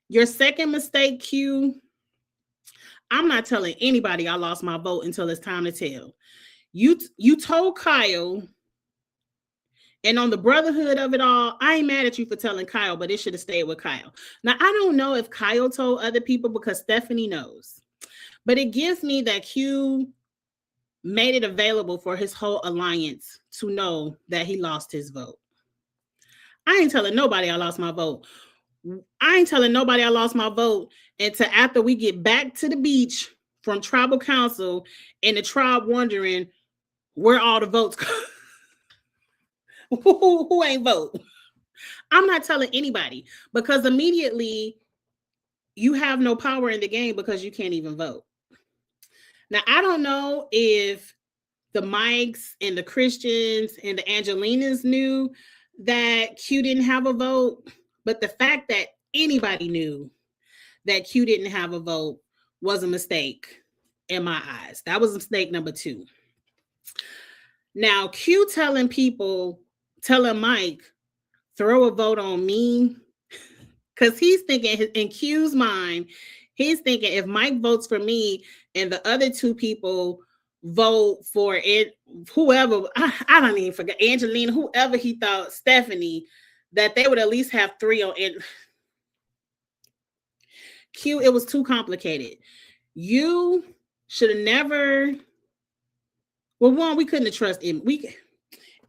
Your second mistake, Q, I'm not telling anybody I lost my vote until it's time to tell. You told Kyle, and on the brotherhood of it all, I ain't mad at you for telling Kyle, but it should have stayed with Kyle. Now, I don't know if Kyle told other people because Stephanie knows, but it gives me that Q made it available for his whole alliance to know that he lost his vote. I ain't telling nobody I lost my vote. I ain't telling nobody I lost my vote until after we get back to the beach from tribal council and the tribe wondering where all the votes go. Who ain't vote? I'm not telling anybody, because immediately you have no power in the game because you can't even vote. Now, I don't know if the Mikes and the Christians and the Angelinas knew that Q didn't have a vote, but the fact that anybody knew that Q didn't have a vote was a mistake in my eyes. That was mistake number 2. Now, Q telling Mike, throw a vote on me, because he's thinking in Q's mind, he's thinking if Mike votes for me and the other 2 people vote for it, whoever, I don't even forget, Angelina, whoever he thought, Stephanie, that they would at least have 3 on it. Q, it was too complicated. You should have never, Well, one, we couldn't have trusted him.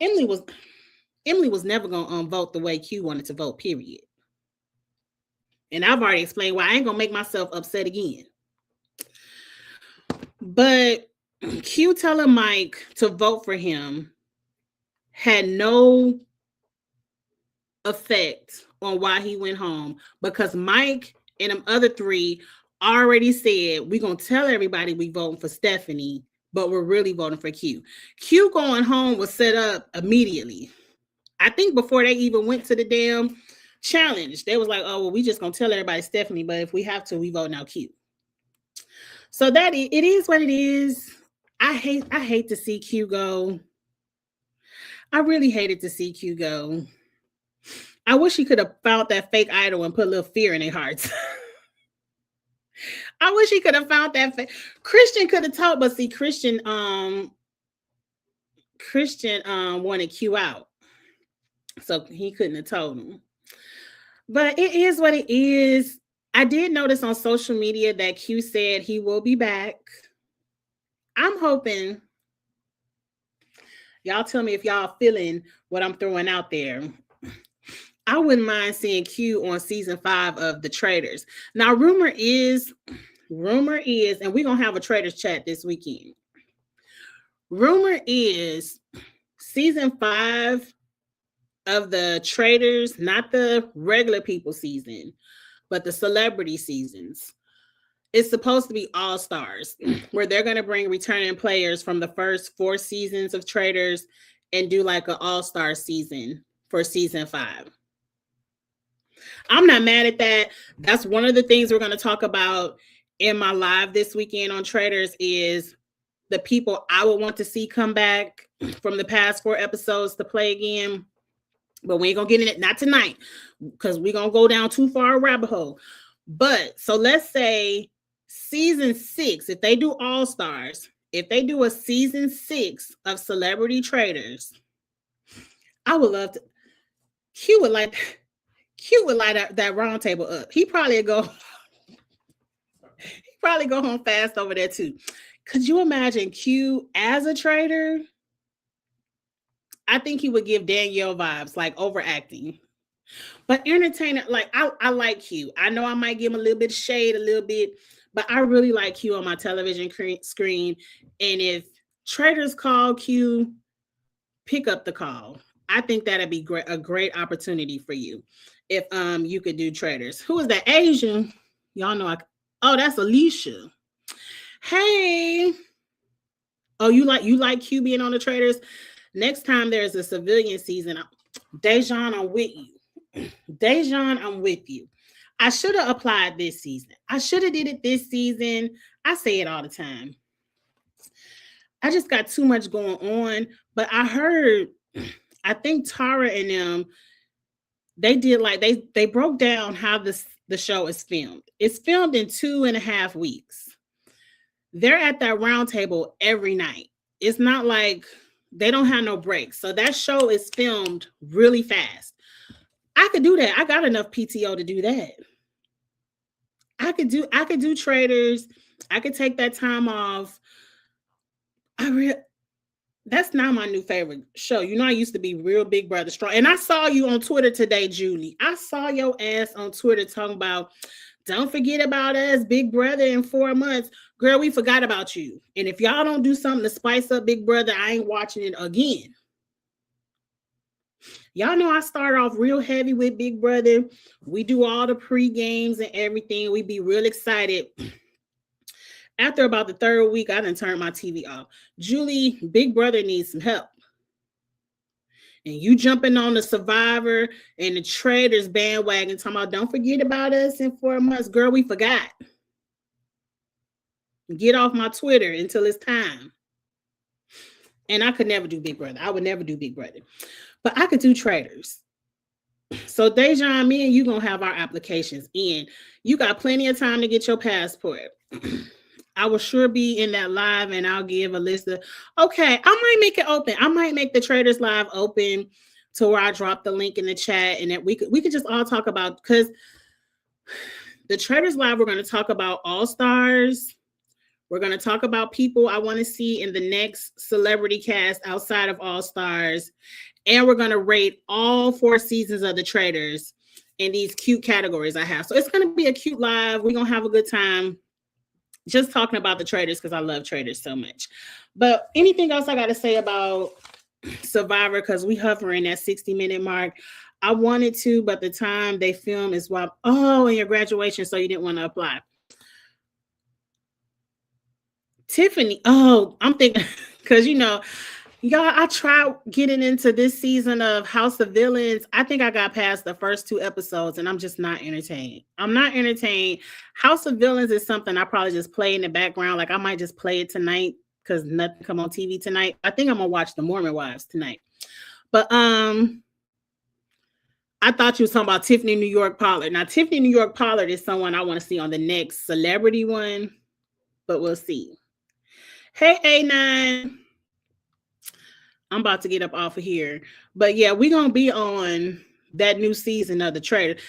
Emily was Emily was never gonna vote the way Q wanted to vote, period. And I've already explained why. I ain't gonna make myself upset again. But Q telling Mike to vote for him had no effect on why he went home, because Mike and them other three already said, we're gonna tell everybody we voting for Stephanie, but we're really voting for Q. Q going home was set up immediately. I think before they even went to the damn challenge, they was like, oh, well, we just gonna tell everybody Stephanie, but if we have to, we vote now Q. So that it is what it is. I hate to see Q go. I really hated to see Q go. I wish he could have found that fake idol and put a little fear in their hearts. I wish he could have found that. Christian could have talked, but see, Christian wanted Q out, so he couldn't have told him. But it is what it is. I did notice on social media that Q said he will be back. I'm hoping y'all tell me if y'all feeling what I'm throwing out there. I wouldn't mind seeing Q on season 5 of The Traitors. Now, rumor is, and we're going to have a Traitors chat this weekend. Rumor is season 5 of The Traitors, not the regular people season, but the celebrity seasons, it's supposed to be all stars, where they're going to bring returning players from the first 4 seasons of Traitors and do like an all-star season for season 5. I'm not mad at that. That's one of the things we're going to talk about in my live this weekend on Traitors, is the people I would want to see come back from the past 4 episodes to play again. But we ain't going to get in it, not tonight, because we're going to go down too far a rabbit hole. But so let's say season 6, if they do all stars, if they do a season 6 of Celebrity Traitors, I would love to. Q would light that round table up. He probably go home fast over there too. Could you imagine Q as a traitor? I think he would give Danielle vibes, like overacting. But entertainer, like I like Q. I know I might give him a little bit of shade, a little bit, but I really like Q on my television screen. And if Traitors call Q, pick up the call. I think that'd be a great opportunity for you if you could do Traitors. Who is that Asian? Y'all know oh, that's Alicia. Hey. Oh, you like Q being on the Traitors? Next time there's a civilian season, Dejan, I'm with you. Dejan, I'm with you. I should have applied this season. I should have did it this season. I say it all the time. I just got too much going on. But I think Tara and them, they did like they broke down how the show is filmed. It's filmed in 2.5 weeks. They're at that round table every night. It's not like they don't have no breaks. So that show is filmed really fast. I could do that. I got enough PTO to do that. I could do Traitors. I could take that time off. That's not my new favorite show. You know, I used to be real Big Brother strong. And I saw you on Twitter today, Julie. I saw your ass on Twitter talking about, don't forget about us, Big Brother in 4 months. Girl, we forgot about you. And if y'all don't do something to spice up Big Brother, I ain't watching it again. Y'all know I start off real heavy with Big Brother. We do all the pre-games and everything. We be real excited. After about the 3rd week, I done turned my TV off. Julie, Big Brother needs some help. And you jumping on the Survivor and the Traitors bandwagon talking about, don't forget about us in 4 months. Girl, we forgot. Get off my Twitter until it's time. And I could never do Big Brother. I would never do Big Brother. But I could do Traitors. So Dejan, me and you going to have our applications in. You got plenty of time to get your passport. I will sure be in that live, and I'll give a list of, okay, I might make it open. I might make the Traitors live open to where I drop the link in the chat, and that we could just all talk about, because the Traitors live, we're going to talk about All Stars. We're going to talk about people I want to see in the next celebrity cast outside of All Stars. And we're going to rate all 4 seasons of The Traitors in these cute categories I have. So it's going to be a cute live. We're going to have a good time just talking about The Traitors because I love Traitors so much. But anything else I got to say about Survivor, because we hovering that 60-minute mark. I wanted to, but the time they film is while, and your graduation, so you didn't want to apply. Tiffany, I'm thinking, because y'all, I tried getting into this season of House of Villains. I think I got past the first 2 episodes and I'm just not entertained. I'm not entertained. House of Villains is something I probably just play in the background. Like I might just play it tonight because nothing come on TV tonight. I think I'm gonna watch The Mormon Wives tonight. But I thought you was talking about Tiffany New York Pollard. Now, Tiffany New York Pollard is someone I want to see on the next celebrity one, but we'll see. Hey, A9. I'm about to get up off of here. But yeah, we're going to be on that new season of The Traitor.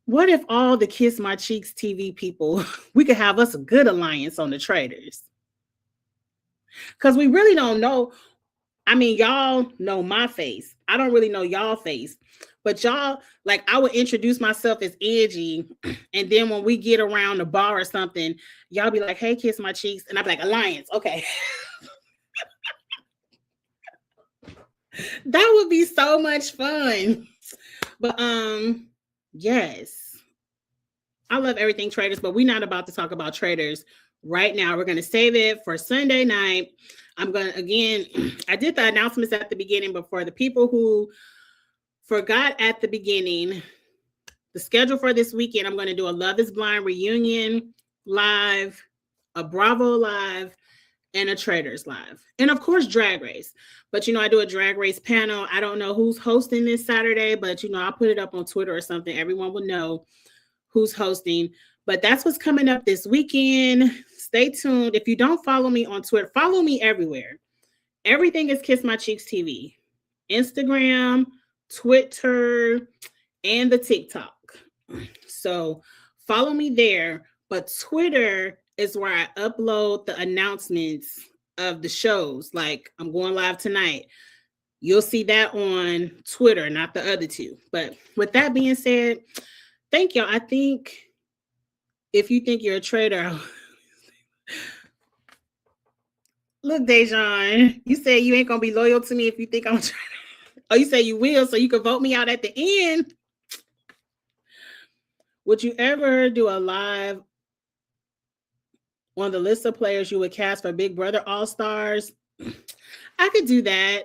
What if all the Kiss My Cheeks TV people, we could have us a good alliance on The Traitors? Because we really don't know. I mean, y'all know my face. I don't really know y'all face. But y'all, like, I would introduce myself as Angie. And then when we get around the bar or something, y'all be like, hey, Kiss My Cheeks. And I'd be like, alliance. Okay. That would be so much fun. But yes. I love everything Traitors, but we're not about to talk about Traitors right now. We're going to save it for Sunday night. I'm going to, again, I did the announcements at the beginning, but for the people who forgot at the beginning, the schedule for this weekend, I'm going to do a Love is Blind reunion live, a Bravo live, and a Traitors live. And of course, Drag Race. But, I do a Drag Race panel. I don't know who's hosting this Saturday, but, I'll put it up on Twitter or something. Everyone will know who's hosting. But that's what's coming up this weekend. Stay tuned. If you don't follow me on Twitter, follow me everywhere. Everything is Kiss My Cheeks TV. Instagram, Twitter, and the TikTok. So follow me there. But Twitter is where I upload the announcements of the shows. Like I'm going live tonight. You'll see that on Twitter, not the other 2. But with that being said, thank y'all. I think if you think you're a traitor, look, Dejan, you say you ain't gonna be loyal to me if you think I'm a traitor. Oh, you say you will, so you can vote me out at the end. Would you ever do a live on the list of players you would cast for Big Brother All-Stars? I could do that.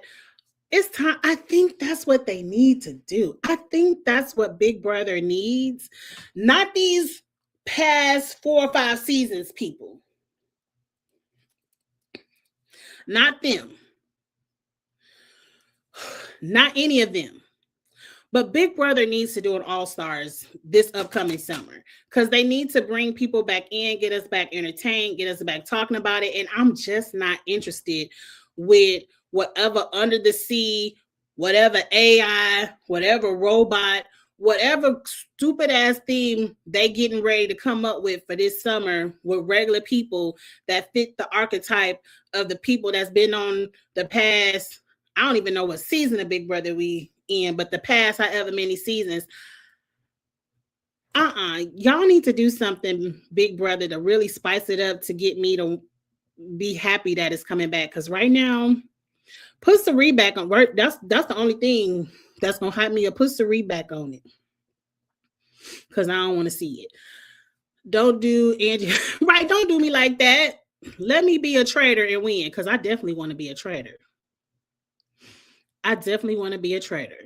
It's time. I think that's what they need to do. I think that's what Big Brother needs. Not these past 4 or 5 seasons people. Not them. Not any of them. But Big Brother needs to do an All-Stars this upcoming summer because they need to bring people back in, get us back entertained, get us back talking about it. And I'm just not interested with whatever under the sea, whatever AI, whatever robot, whatever stupid ass theme they getting ready to come up with for this summer with regular people that fit the archetype of the people that's been on the past. I don't even know what season of Big Brother we in, but the past however many seasons. Y'all need to do something, Big Brother, to really spice it up to get me to be happy that it's coming back. Because right now, put Sari back on work. That's the only thing that's gonna hype me up. Put Sari back on it. Because I don't want to see it. Don't do Angie. Right, don't do me like that. Let me be a traitor and win. Because I definitely want to be a traitor. I definitely want to be a traitor.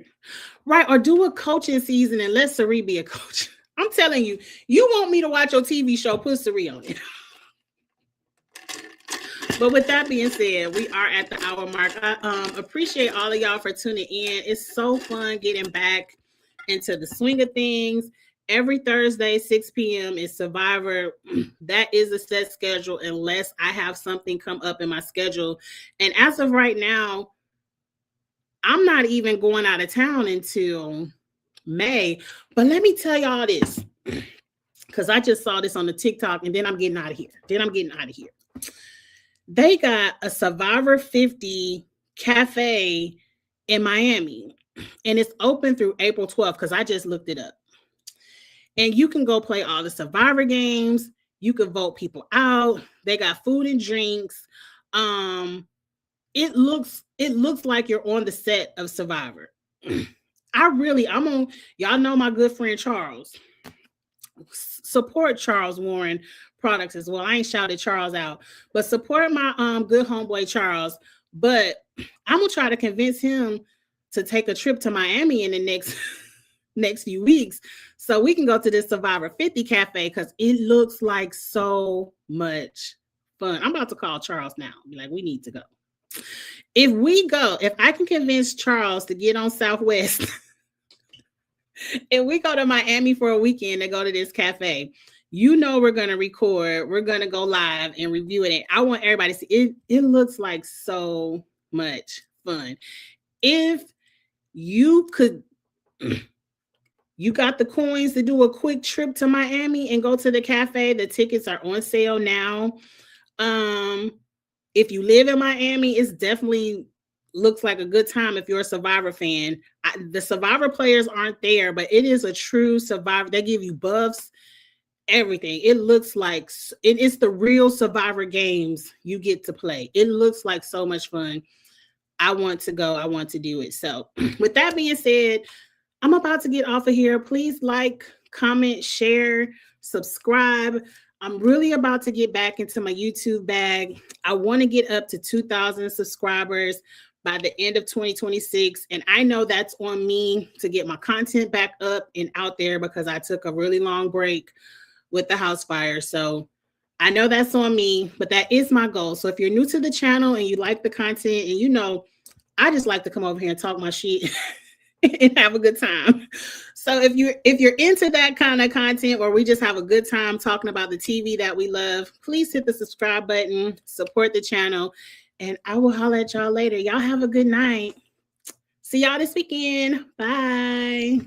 Right, or do a coaching season and let Sari be a coach. I'm telling you, you want me to watch your TV show, put Sari on it. But with that being said, we are at the hour mark. I appreciate all of y'all for tuning in. It's so fun getting back into the swing of things. Every Thursday, 6 p.m. is Survivor. That is a set schedule unless I have something come up in my schedule. And as of right now, I'm not even going out of town until May. But let me tell y'all this, because I just saw this on the TikTok, and then I'm getting out of here. They got a Survivor 50 cafe in Miami, and it's open through April 12th because I just looked it up. And you can go play all the Survivor games. You can vote people out. They got food and drinks. It looks like you're on the set of Survivor. I'm on, y'all know my good friend Charles. Support Charles Warren products as well. I ain't shouted Charles out, but support my good homeboy Charles. But I'm gonna try to convince him to take a trip to Miami in the next few weeks so we can go to this Survivor 50 cafe because it looks like so much fun. I'm about to call Charles now. Be like, we need to go. If I can convince Charles to get on Southwest, if we go to Miami for a weekend and go to this cafe, we're going to record, we're going to go live and review it. And I want everybody to see it. It looks like so much fun. If you could, you got the coins to do a quick trip to Miami and go to the cafe. The tickets are on sale now. If you live in Miami, it's definitely looks like a good time if you're a Survivor fan. The Survivor players aren't there, but it is a true Survivor. They give you buffs, everything. It looks like it's the real Survivor games you get to play. It looks like so much fun. I want to go. I want to do it. So with that being said, I'm about to get off of here. Please like, comment, share, subscribe. I'm really about to get back into my YouTube bag. I want to get up to 2,000 subscribers by the end of 2026. And I know that's on me to get my content back up and out there because I took a really long break with the house fire. So I know that's on me, but that is my goal. So if you're new to the channel and you like the content and I just like to come over here and talk my shit and have a good time. So if you're into that kind of content or we just have a good time talking about the TV that we love, please hit the subscribe button, support the channel, and I will holler at y'all later. Y'all have a good night. See y'all this weekend. Bye.